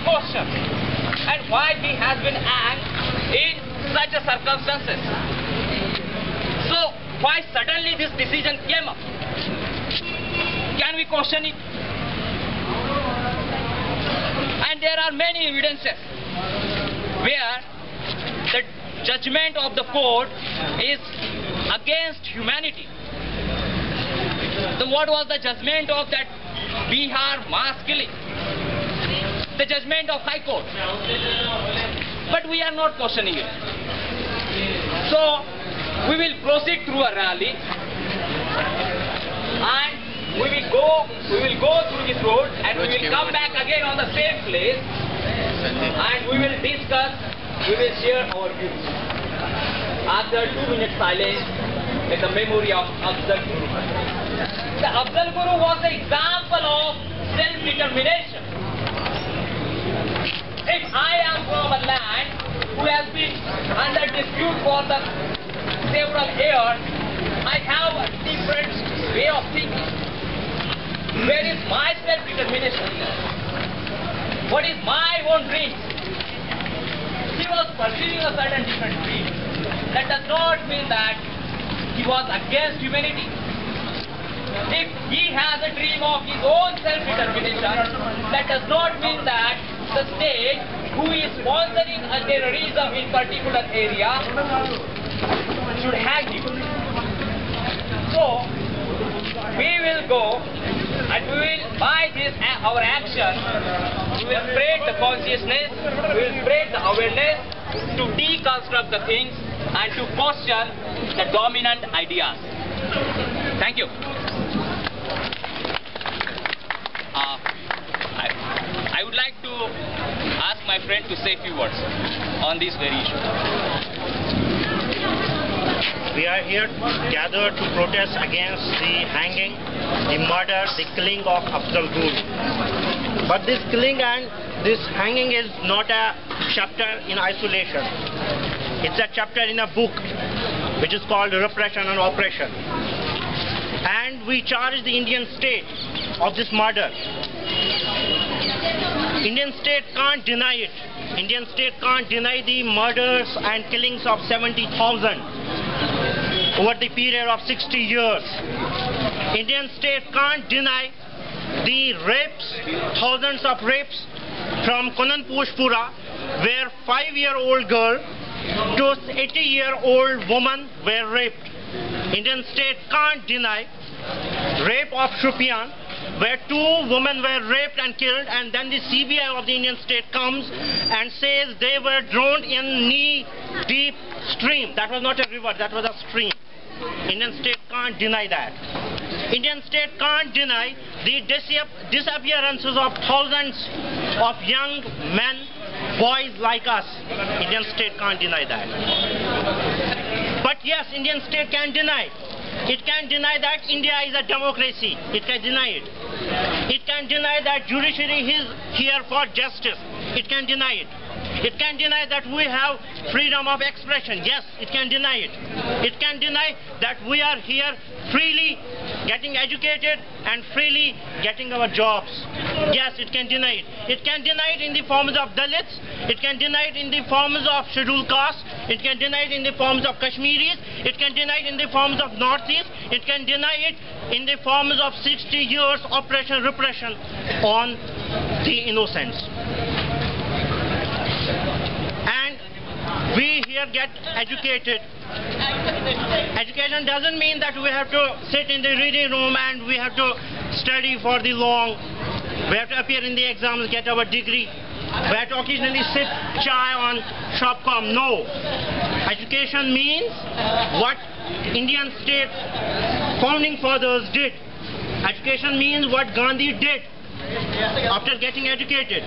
question and why he has been hanged in such a circumstances. So why suddenly this decision came up? Can we question it? And there are many evidences where the judgment of the court is against humanity. So what was the judgment of that Bihar mass killing? The judgment of High Court. But we are not questioning it. So we will proceed through a rally and we will go through this road and we will come back again on the same place and we will discuss, we will share our views. After 2 minutes silence in the memory of Afzal Guru. The Afzal Guru was the example of self-determination. If I am from a land who has been under dispute for the several years, I have a different way of thinking. Where is my self-determination? What is my own dream? He was pursuing a certain different dream. That does not mean that he was against humanity. If he has a dream of his own self-determination, that does not mean that the state who is sponsoring a terrorism in particular area should hang him. So, we will go and we will, by this our action, we will spread the consciousness, we will spread the awareness to deconstruct the things and to question the dominant ideas. Thank you. I would like to ask my friend to say a few words on this very issue. We are here gathered to protest against the hanging, the murder, the killing of Afzal Guru. But this killing and this hanging is not a chapter in isolation. It's a chapter in a book which is called Repression and Oppression. And we charge the Indian state of this murder. Indian state can't deny it. Indian state can't deny the murders and killings of 70,000 over the period of 60 years. Indian state can't deny the rapes, thousands of rapes from Kananpushpura, where 5-year-old girl to 80-year-old woman were raped. Indian state can't deny rape of Shupian, where 2 women were raped and killed, and then the CBI of the Indian state comes and says they were drowned in knee-deep stream. That was not a river, that was a stream. Indian state can't deny that. Indian state can't deny the disappearances of thousands of young men, boys like us. Indian state can't deny that. But yes, Indian state can deny. It can deny that India is a democracy. It can deny it. It can deny that judiciary is here for justice. It can deny it. It can deny that we have freedom of expression. Yes, it can deny it. It can deny that we are here freely getting educated and freely getting our jobs. Yes, it can deny it. It can deny it in the forms of Dalits. It can deny it in the forms of scheduled castes. It can deny it in the forms of Kashmiris. It can deny it in the forms of Northeast. It can deny it in the forms of 60 years oppression, repression on the innocents. And we here get educated. Education doesn't mean that we have to sit in the reading room and we have to study for the long. We have to appear in the exams, get our degree. We have to occasionally sip chai on Shopcom. No. Education means what Indian state founding fathers did. Education means what Gandhi did after getting educated.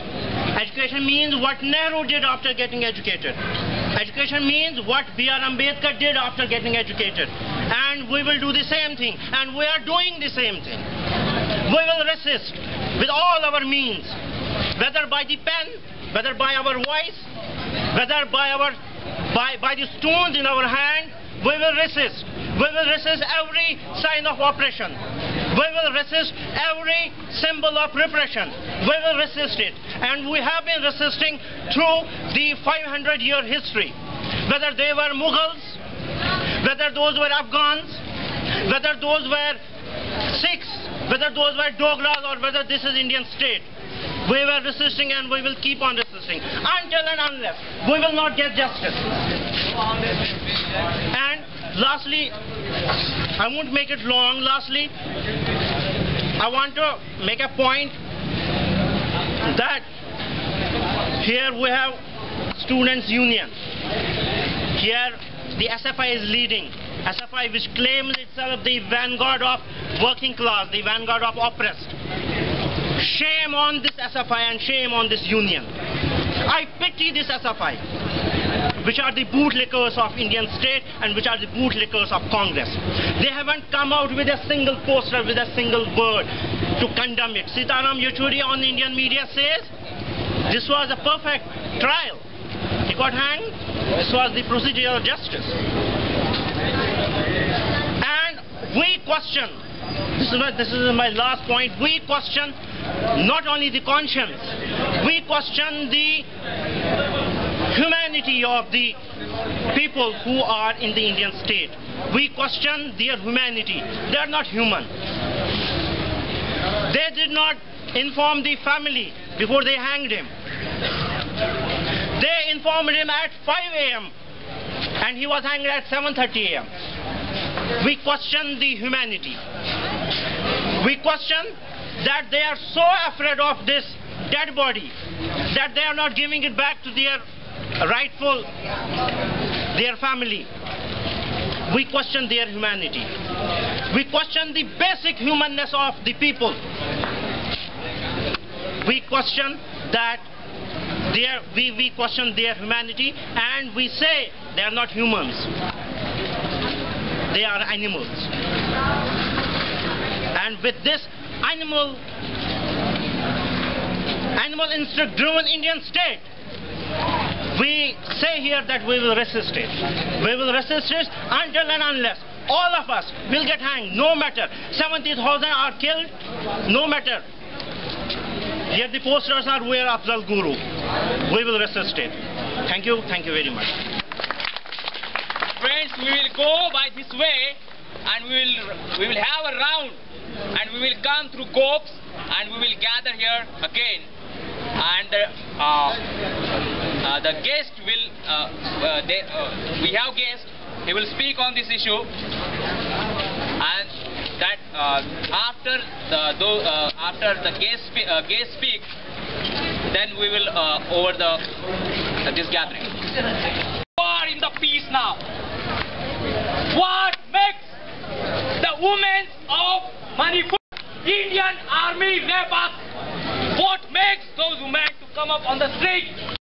Education means what Nehru did after getting educated. Education means what B.R. Ambedkar did after getting educated. And we will do the same thing. And we are doing the same thing. We will resist with all our means, whether by the pen, whether by our voice, whether by the stones in our hand. We will resist. We will resist every sign of oppression. We will resist every symbol of repression. We will resist it. And we have been resisting through the 500-year history. Whether they were Mughals, whether those were Afghans, whether those were Sikhs, whether those were Dogras, or whether this is Indian state. We were resisting and we will keep on resisting until and unless we will not get justice. And lastly, I won't make it long. Lastly, I want to make a point that here we have Students' Union. Here the SFI is leading. SFI, which claims itself the vanguard of working class, the vanguard of oppressed. Shame on this SFI and shame on this union. I pity this SFI, which are the bootlickers of Indian state and which are the bootlickers of Congress. They haven't come out with a single poster, with a single word to condemn it. Sitaram Yechuri on Indian media says this was a perfect trial. He got hanged. This was the procedural justice. And we question, this is my last point, we question not only the conscience, we question the humanity of the people who are in the Indian state. We question their humanity. They are not human. They did not inform the family before they hanged him. They informed him at 5 a.m. and he was hanged at 7:30 a.m. We question the humanity. We question that they are so afraid of this dead body that they are not giving it back to their rightful, their family. We question their humanity. We question the basic humanness of the people. We question that we question their humanity, and we say they are not humans. They are animals. And with this animal instinct-driven Indian state, we say here that we will resist it. We will resist it until and unless all of us will get hanged, no matter 70,000 are killed, no matter. Here the posters are where Afzal Guru. We will resist it. Thank you very much. Friends, we will go by this way and we will have a round and we will come through copes and we will gather here again, and the guest will we have guest. He will speak on this issue, and that after the guest speak, then we will over this gathering. We are in the peace now. What makes the women of Manipur Indian Army rape us? What makes those women to come up on the street